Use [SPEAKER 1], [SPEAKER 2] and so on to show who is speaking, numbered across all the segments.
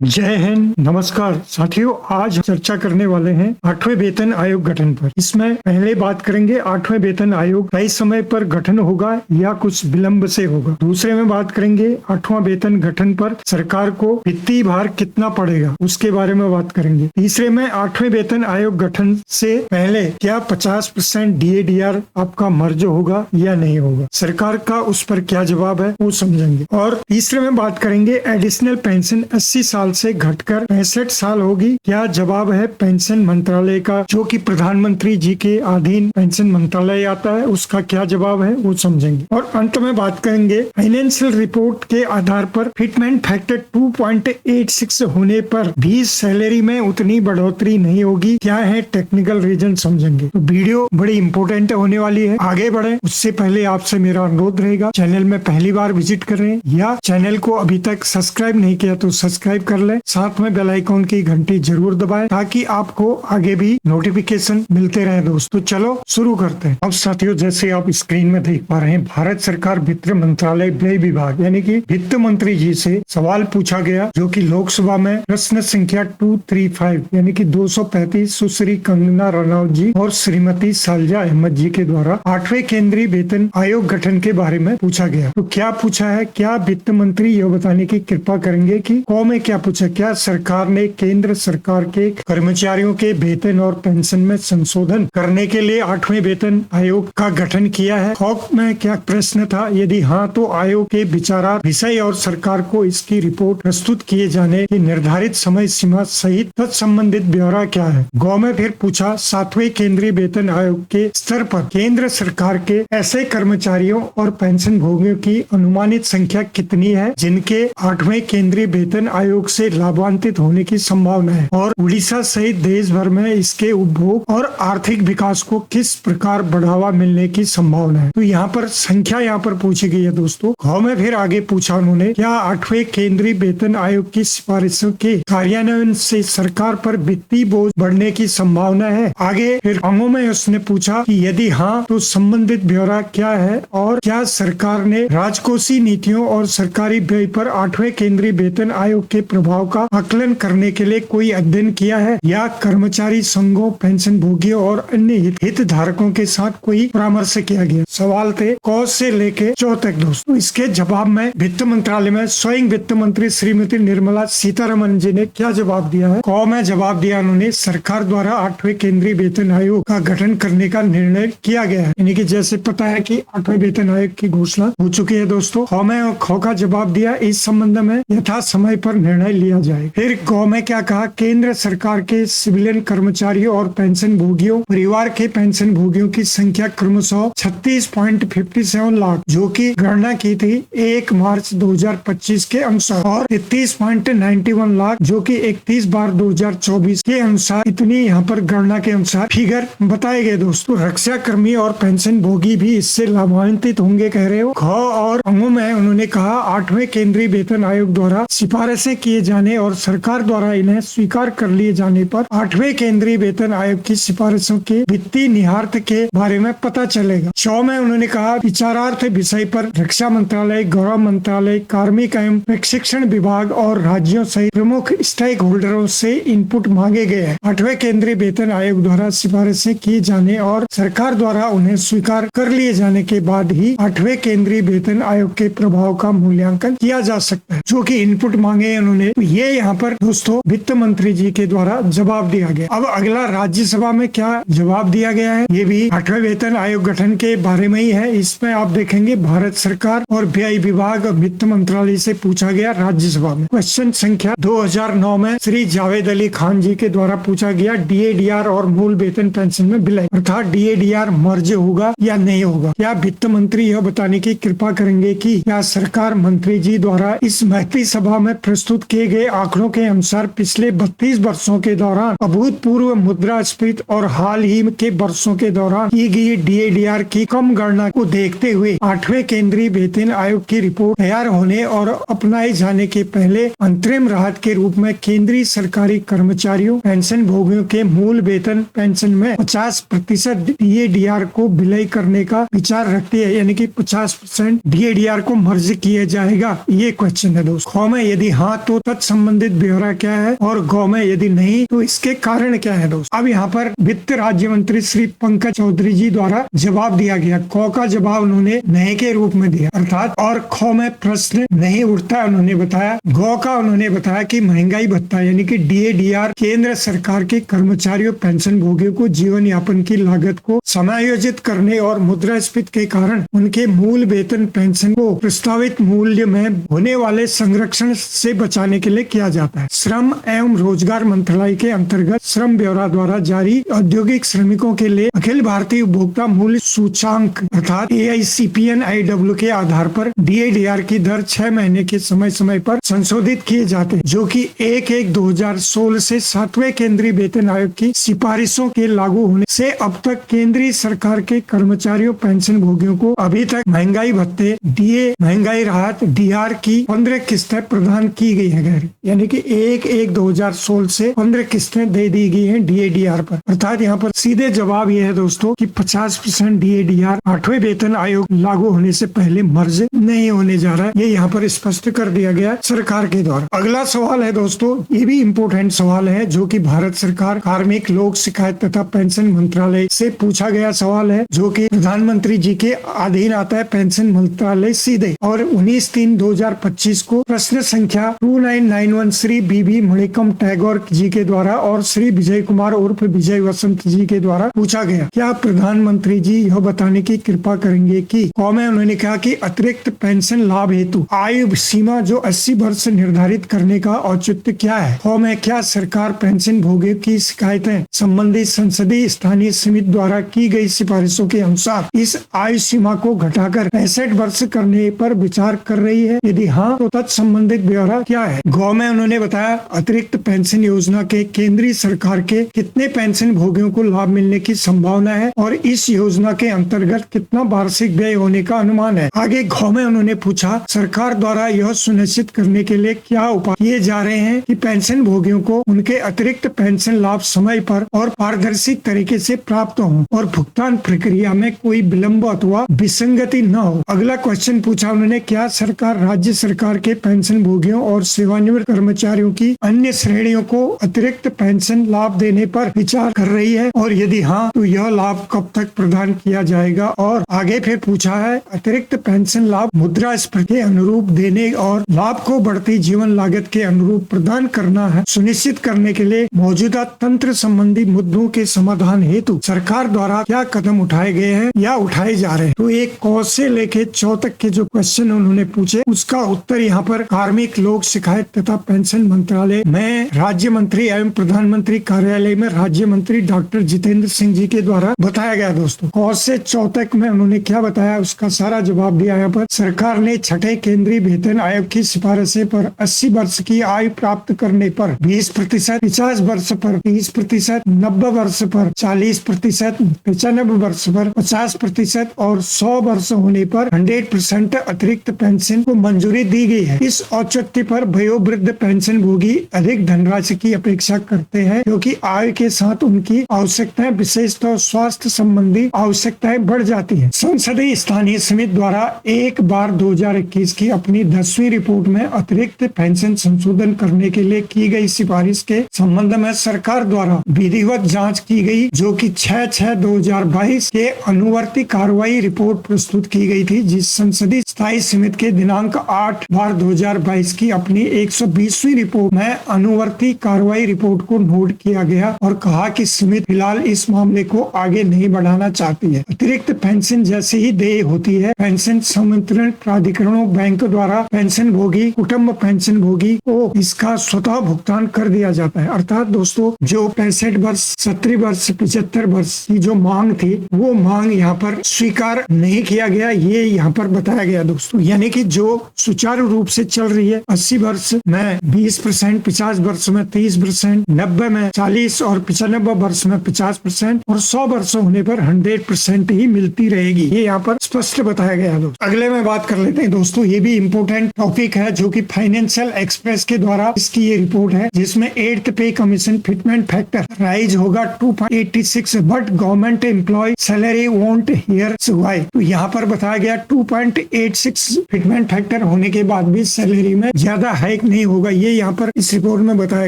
[SPEAKER 1] जय हिंद। नमस्कार साथियों, आज चर्चा करने वाले हैं 8वें वेतन आयोग गठन पर। इसमें पहले बात करेंगे 8वें वेतन आयोग तय समय पर गठन होगा या कुछ विलंब से होगा। दूसरे में बात करेंगे 8वां वेतन गठन पर सरकार को वित्तीय भार कितना पड़ेगा, उसके बारे में बात करेंगे। तीसरे में 8वें वेतन आयोग गठन से पहले क्या 50% DADR आपका मर्ज होगा या नहीं होगा, सरकार का उस पर क्या जवाब है वो समझेंगे। और तीसरे में बात करेंगे एडिशनल पेंशन 80 साल से घटकर 65 साल होगी, क्या जवाब है पेंशन मंत्रालय का, जो कि प्रधानमंत्री जी के अधीन पेंशन मंत्रालय आता है, उसका क्या जवाब है वो समझेंगे। और अंत में बात करेंगे फाइनेंशियल रिपोर्ट के आधार पर फिटमेंट फैक्टर 2.86 होने पर भी सैलरी में उतनी बढ़ोतरी नहीं होगी, क्या है टेक्निकल रीजन समझेंगे। तो वीडियो बड़ी इंपॉर्टेंट होने वाली है। आगे बढ़े उससे पहले आपसे मेरा अनुरोध रहेगा, चैनल में पहली बार विजिट कर रहे हैं या चैनल को अभी तक सब्सक्राइब नहीं किया तो सब्सक्राइब कर ले, साथ में बेल आइकॉन की घंटी जरूर दबाएं ताकि आपको आगे भी नोटिफिकेशन मिलते रहे। दोस्तों चलो शुरू करते हैं। अब साथियों, जैसे आप स्क्रीन में देख पा रहे हैं, भारत सरकार वित्त मंत्रालय व्यय विभाग यानी कि वित्त मंत्री जी से सवाल पूछा गया, जो कि लोकसभा में प्रश्न संख्या 235 यानी कि 235 सुश्री कंगना रनौत जी और श्रीमती सालजा अहमद जी के द्वारा 8वें केंद्रीय वेतन आयोग गठन के बारे में पूछा गया। तो क्या पूछा है, क्या वित्त मंत्री यह बताने की कृपा करेंगे कि में क्या पूछा, क्या सरकार ने केंद्र सरकार के कर्मचारियों के वेतन और पेंशन में संशोधन करने के लिए 8वें वेतन आयोग का गठन किया है। खौफ में क्या प्रश्न था, यदि हाँ तो आयोग के विचारार्थ विषय और सरकार को इसकी रिपोर्ट प्रस्तुत किए जाने की निर्धारित समय सीमा सहित तत्संबंधित ब्यौरा क्या है। गौ में फिर पूछा 7वें केंद्रीय वेतन आयोग के स्तर पर केंद्र सरकार के ऐसे कर्मचारियों और पेंशन भोगियों की अनुमानित संख्या कितनी है जिनके 8वें केंद्रीय वेतन आयोग से लाभान्वित होने की संभावना है, और उड़ीसा सहित देश भर में इसके उपभोग और आर्थिक विकास को किस प्रकार बढ़ावा मिलने की संभावना है। तो यहाँ पर संख्या यहाँ पर पूछी गई है दोस्तों। खौ में फिर आगे पूछा उन्होंने, क्या 8वें केंद्रीय वेतन आयोग की सिफारिशों के कार्यान्वयन से सरकार पर वित्तीय बोझ बढ़ने की संभावना है। आगे फिर अंगों में उसने पूछा कि यदि हाँ तो संबंधित ब्यौरा क्या है, और क्या सरकार ने राजकोषीय नीतियों और सरकारी व्यय पर 8वें केंद्रीय वेतन आयोग के प्रभाव का आकलन करने के लिए कोई अध्ययन किया है, या कर्मचारी संघों, पेंशन भोगियों और अन्य हितधारकों के साथ कोई परामर्श किया गया। सवाल थे क से लेके चौ तक दोस्तों। इसके जवाब में वित्त मंत्रालय में स्वयं वित्त मंत्री श्रीमती निर्मला सीतारमन जी ने क्या जवाब दिया है। क में जवाब दिया उन्होंने, सरकार द्वारा 8वें केंद्रीय वेतन आयोग का गठन करने का निर्णय किया गया है, यानी कि जैसे पता है कि 8वें वेतन आयोग की घोषणा हो चुकी है दोस्तों। ख में ख का जवाब दिया, इस संबंध में यथा समय पर निर्णय लिया जाए। फिर गौ में क्या कहा, केंद्र सरकार के सिविलियन कर्मचारियों और पेंशन भोगियों परिवार के पेंशन भोगियों की संख्या क्रमशः 36.57 लाख, जो कि गणना की थी 1 मार्च 2025 के अनुसार, और 33.91 लाख जो कि 31/2024 के अनुसार, इतनी यहाँ पर गणना के अनुसार फिगर बताए गए दोस्तों। रक्षा कर्मी और पेंशन भोगी भी इससे लाभान्वित होंगे कह रहे हो। ख और अंगों में उन्होंने कहा 8वें केंद्रीय वेतन आयोग द्वारा सिफारिशें किए जाने और सरकार द्वारा इन्हें स्वीकार कर लिए जाने पर 8वें केंद्रीय वेतन आयोग की सिफारिशों के वित्तीय निहितार्थ के बारे में पता चलेगा। 6 में उन्होंने कहा विचारार्थ विषय पर रक्षा मंत्रालय, गृह मंत्रालय, कार्मिक एवं प्रशिक्षण विभाग और राज्यों सहित प्रमुख स्टेक होल्डरों से इनपुट मांगे गए हैं। 8वें केंद्रीय वेतन आयोग द्वारा सिफारिशें किए जाने और सरकार द्वारा उन्हें स्वीकार कर लिए जाने के बाद ही 8वें केंद्रीय वेतन आयोग के प्रभाव का मूल्यांकन किया जा सकता है, जो कि इनपुट मांगे उन्होंने। तो ये यहाँ पर दोस्तों वित्त मंत्री जी के द्वारा जवाब दिया गया। अब अगला राज्यसभा में क्या जवाब दिया गया है, ये भी 8वें वेतन आयोग गठन के बारे में ही है। इसमें आप देखेंगे भारत सरकार और व्यय विभाग वित्त मंत्रालय से पूछा गया राज्यसभा में। क्वेश्चन संख्या 2009 में श्री जावेद अली खान जी के द्वारा पूछा गया, DADR और मूल वेतन पेंशन में विलय अर्थात DADR मर्ज होगा या नहीं होगा। क्या वित्त मंत्री यह बताने की कृपा करेंगे कि क्या सरकार मंत्री जी द्वारा इस महती सभा में प्रस्तुत किए गए आंकड़ों के अनुसार पिछले 32 वर्षों के दौरान अभूतपूर्व मुद्रास्फीति और हाल ही के वर्षों के दौरान की गई DADR की कम गणना को देखते हुए 8वें केंद्रीय वेतन आयोग की रिपोर्ट तैयार होने और अपनाए जाने के पहले अंतरिम राहत के रूप में केंद्रीय सरकारी कर्मचारियों, पेंशन भोगियों के मूल वेतन पेंशन में 50% DADR को विलय करने का विचार रखती है, यानी कि 50% DADR को मर्ज किया जाएगा। ये क्वेश्चन है दोस्तों। में यदि हाँ तो तत्संबंधित ब्यौरा क्या है और गौ में यदि नहीं तो इसके कारण क्या है दोस्त। अब यहाँ पर वित्त राज्य मंत्री श्री पंकज चौधरी जी द्वारा जवाब दिया गया। गौ का जवाब उन्होंने नहीं के रूप में दिया अर्थात और खो में प्रश्न नहीं उठता। उन्होंने बताया गौ का उन्होंने बताया कि महंगाई भत्ता यानी कि DA/DR केंद्र सरकार के कर्मचारियों पेंशन भोगियों को जीवन यापन की लागत को समायोजित करने और मुद्रास्फीति के कारण उनके मूल वेतन पेंशन को प्रस्तावित मूल्य में होने वाले संरक्षण से बचाने के लिए किया जाता है। श्रम एवं रोजगार मंत्रालय के अंतर्गत श्रम ब्यूरो द्वारा जारी औद्योगिक श्रमिकों के लिए अखिल भारतीय उपभोक्ता मूल्य सूचांक अर्थात AICPNIW के आधार पर DA/DR की दर 6 महीने के समय समय पर संशोधित किए जाते हैं, जो कि 1/1/2016 से 7वें केंद्रीय वेतन आयोग की सिफारिशों के लागू होने से अब तक केंद्रीय सरकार के कर्मचारियों पेंशन भोगियों को अभी तक महंगाई भत्ते DA महंगाई राहत DR की 15 किस्तें प्रदान की गई है। यानी कि 1/1/2016 से 15 किस्तें दे दी गई हैं DA/DR पर। अर्थात यहाँ पर सीधे जवाब यह है दोस्तों कि 50% DA/DR 8वें वेतन आयोग लागू होने से पहले मर्ज नहीं होने जा रहा है। ये यहाँ पर स्पष्ट कर दिया गया सरकार के द्वारा। अगला सवाल है दोस्तों, ये भी इम्पोर्टेंट सवाल है जो कि भारत सरकार कार्मिक लोक शिकायत तथा पेंशन मंत्रालय से पूछा गया सवाल है, जो कि प्रधानमंत्री जी के अधीन आता है पेंशन मंत्रालय सीधे। और 19/3/2025 को प्रश्न संख्या 2991 श्री BB मणिकम टैगोर जी के द्वारा और श्री विजय कुमार उर्फ विजय वसंत जी के द्वारा पूछा गया। क्या प्रधानमंत्री जी यह बताने की कृपा करेंगे कि कौमे उन्होंने कहा कि अतिरिक्त पेंशन लाभ हेतु आयु सीमा जो 80 वर्ष निर्धारित करने का औचित्य क्या है। कौमे क्या सरकार पेंशन भोगियों की शिकायतें संबंधित संसदीय स्थानीय समिति द्वारा की गई सिफारिशों के अनुसार इस आयु सीमा को घटाकर 65 वर्ष करने पर विचार कर रही है, यदि हाँ तो तत्संबंधित ब्यौरा क्या है। गौ में उन्होंने बताया अतिरिक्त पेंशन योजना के केंद्रीय सरकार के कितने पेंशन भोगियों को लाभ मिलने की संभावना है और इस योजना के अंतर्गत कितना वार्षिक व्यय होने का अनुमान है। आगे गौ में उन्होंने पूछा सरकार द्वारा यह सुनिश्चित करने के लिए क्या उपाय किए जा रहे हैं कि पेंशन भोगियों को उनके अतिरिक्त पेंशन लाभ समय पर और पारदर्शी तरीके से प्राप्त हो और भुगतान प्रक्रिया में कोई विलम्ब अथवा विसंगति न हो। अगला क्वेश्चन पूछा उन्होंने क्या सरकार राज्य सरकार के पेंशन भोगियों और सेवानिवृत्त कर्मचारियों की अन्य श्रेणियों को अतिरिक्त पेंशन लाभ देने पर विचार कर रही है और यदि हाँ तो यह लाभ कब तक प्रदान किया जाएगा। और आगे फिर पूछा है अतिरिक्त पेंशन लाभ मुद्रास्फीति के अनुरूप देने और लाभ को बढ़ती जीवन लागत के अनुरूप प्रदान करना है सुनिश्चित करने के लिए मौजूदा तंत्र संबंधी मुद्दों के समाधान हेतु सरकार द्वारा क्या कदम उठाए गए हैं या उठाए जा रहे हैं। तो एक क से लेके 4 तक के जो क्वेश्चन उन्होंने पूछे उसका उत्तर यहाँ पर कार्मिक लोक शिकायत तथा पेंशन मंत्रालय में राज्य मंत्री एवं प्रधानमंत्री कार्यालय में राज्य मंत्री डॉक्टर जितेंद्र सिंह जी के द्वारा बताया गया। दोस्तों क से 4 तक में उन्होंने क्या बताया उसका सारा जवाब दिया। यहाँ पर सरकार ने 6ठे केंद्रीय वेतन आयोग की सिफारिशें पर 80 वर्ष की आयु प्राप्त करने पर 20%, 50 वर्ष पर 30%, 90 वर्ष पर 40%, 95 वर्ष पर 50% और 100 वर्ष होने पर 100% अतिरिक्त पेंशन को मंजूरी दी गई है। इस औचित्य पर वयोवृद्ध पेंशन भोगी अधिक धनराशि की अपेक्षा करते हैं क्योंकि आयु के साथ उनकी आवश्यकताएं विशेषतः स्वास्थ्य संबंधी आवश्यकताएं बढ़ जाती हैं। संसदीय स्थानीय समिति द्वारा 1/2021 की अपनी 10वीं रिपोर्ट में अतिरिक्त पेंशन संशोधन करने के लिए की गई सिफारिश के संबंध में सरकार द्वारा विधिवत जांच की गई, जो कि 6/6/2022 के अनुवर्ती कार्रवाई रिपोर्ट प्रस्तुत की गई थी, जिस संसदीय स्थायी समिति के दिनांक 8/2022 की अपनी 120वीं रिपोर्ट में अनुवर्ती कार्रवाई रिपोर्ट को नोट किया गया और कहा कि समिति फिलहाल इस मामले को आगे नहीं बढ़ाना चाहती है। अतिरिक्त पेंशन जैसे ही देय होती है पेंशन संवितरण प्राधिकरणों बैंक द्वारा पेंशन भोगी कुटुंब पेंशन भोगी को इसका स्वतः भुगतान कर दिया जाता है। अर्थात दोस्तों जो 65 वर्ष 70 वर्ष 75 वर्ष की जो मांग थी वो मांग यहाँ पर स्वीकार नहीं किया गया, ये यहाँ पर बताया गया दोस्तों। यानी कि जो सुचारू रूप से चल रही है 80 वर्ष में 20%, 50 वर्ष में 30%, 90 में 40 और 95 वर्ष में 50% और 100 वर्ष होने पर 100% ही मिलती रहेगी, ये यहाँ पर स्पष्ट बताया गया है दोस्तों। अगले में बात कर लेते हैं दोस्तों, ये भी इम्पोर्टेंट टॉपिक है जो कि फाइनेंशियल एक्सप्रेस के द्वारा इसकी ये रिपोर्ट है जिसमें 8th पे कमीशन फिटमेंट फैक्टर राइज होगा 2.86 but government employ salary won't hear why. तो यहाँ पर बताया गया 2.86 फिटमेंट फैक्टर होने के बाद भी सैलरी में ज्यादा हाइक लायक नहीं होगा, ये यहाँ पर इस रिपोर्ट में बताया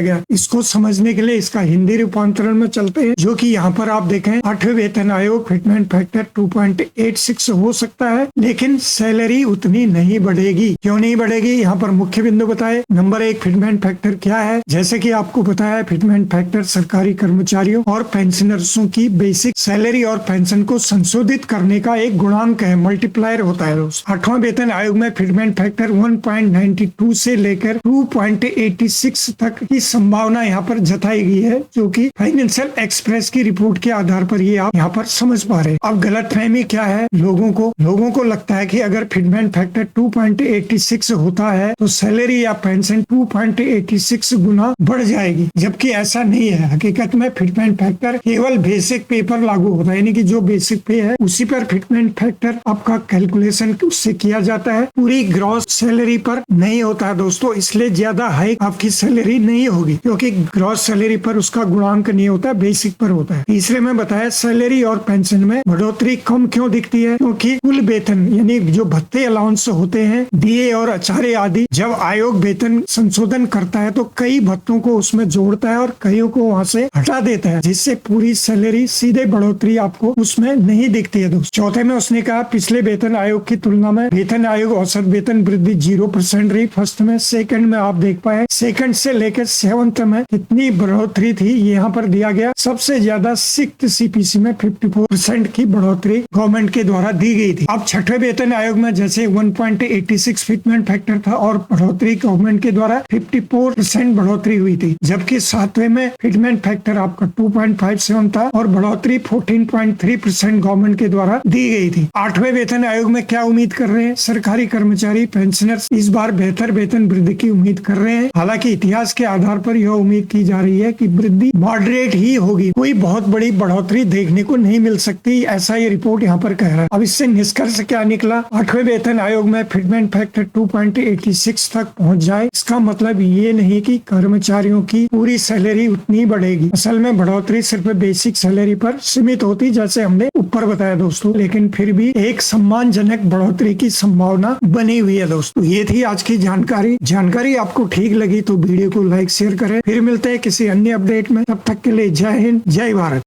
[SPEAKER 1] गया। इसको समझने के लिए इसका हिंदी रूपांतरण में चलते हैं, जो कि यहाँ पर आप देखें 8वें वेतन आयोग फिटमेंट फैक्टर 2.86 हो सकता है, लेकिन सैलरी उतनी नहीं बढ़ेगी। क्यों नहीं बढ़ेगी, यहाँ पर मुख्य बिंदु बताए। नंबर 1, फिटमेंट फैक्टर क्या है? जैसे कि आपको बताया है, फिटमेंट फैक्टर सरकारी कर्मचारियों और पेंशनर्सों की बेसिक सैलरी और पेंशन को संशोधित करने का एक गुणांक है, मल्टीप्लायर होता है दोस्तों। 8वां वेतन आयोग में फिटमेंट फैक्टर 1.92 से लेकर 2.86 तक की संभावना यहाँ पर जताई गई है, जो कि फाइनेंशियल एक्सप्रेस की रिपोर्ट के आधार पर ये आप यहाँ पर समझ पा रहे हैं। अब गलतफहमी क्या है, लोगों को लगता है कि अगर फिटमेंट फैक्टर 2.86 होता है तो सैलरी या पेंशन 2.86 गुना बढ़ जाएगी, जबकि ऐसा नहीं है। हकीकत में फिटमेंट फैक्टर केवल बेसिक पे पर लागू होता है, यानी कि जो बेसिक पे है उसी पर फिटमेंट फैक्टर आपका कैलकुलेशन उससे किया जाता है, पूरी ग्रॉस सैलरी पर नहीं होता है दोस्तों। इसलिए ज्यादा हाइक आपकी सैलरी नहीं होगी, क्योंकि ग्रॉस सैलरी पर उसका गुणांक नहीं होता, बेसिक पर होता है। तीसरे में बताया सैलरी और पेंशन में बढ़ोतरी कम क्यों दिखती है, क्योंकि कुल वेतन यानी जो भत्ते अलाउंस होते हैं, डीए और आचार्य आदि, जब आयोग वेतन संशोधन करता है तो कई भत्तों को उसमें जोड़ता है और कईयों को वहाँ से हटा देता है, जिससे पूरी सैलरी सीधे बढ़ोतरी आपको उसमें नहीं दिखती है दोस्तों। चौथे में उसने कहा पिछले वेतन आयोग की तुलना में वेतन आयोग औसत वेतन वृद्धि 0% रही फर्स्ट में। सेकंड में आप देख पाए, सेकंड से लेकर 7th में कितनी बढ़ोतरी थी, यहाँ पर दिया गया। सबसे ज्यादा 6th CPC में 54% की बढ़ोतरी गवर्नमेंट के द्वारा दी गई थी। अब 6वें वेतन आयोग में जैसे 1.86 फिटमेंट फैक्टर था और बढ़ोतरी गवर्नमेंट के द्वारा 54% बढ़ोतरी हुई थी, जबकि 7वें में फिटमेंट फैक्टर आपका 2.57 था और बढ़ोतरी 14.3% गवर्नमेंट के द्वारा दी गई थी। 8वें वेतन आयोग में क्या उम्मीद कर रहे हैं सरकारी कर्मचारी पेंशनर्स? इस बार बेहतर वेतन वृद्धि की उम्मीद कर रहे हैं। हालांकि इतिहास के आधार पर यह उम्मीद की जा रही है कि वृद्धि मॉडरेट ही होगी, कोई बहुत बड़ी बढ़ोतरी देखने को नहीं मिल सकती, ऐसा ये रिपोर्ट यहाँ पर कह रहा है। अब इससे निष्कर्ष क्या निकला? 8वें वेतन आयोग में फिटमेंट फैक्टर 2.86 तक पहुँच जाए, इसका मतलब ये नहीं कि कर्मचारियों की पूरी सैलरी उतनी बढ़ेगी। असल में बढ़ोतरी सिर्फ बेसिक सैलरी पर सीमित होती, जैसे हमने ऊपर बताया दोस्तों, लेकिन फिर भी एक सम्मानजनक बढ़ोतरी की संभावना बनी हुई है दोस्तों। ये थी आज की जानकारी आपको ठीक लगी तो वीडियो को लाइक शेयर करें। फिर मिलते हैं किसी अन्य अपडेट में, तब तक के लिए जय हिंद, जय भारत।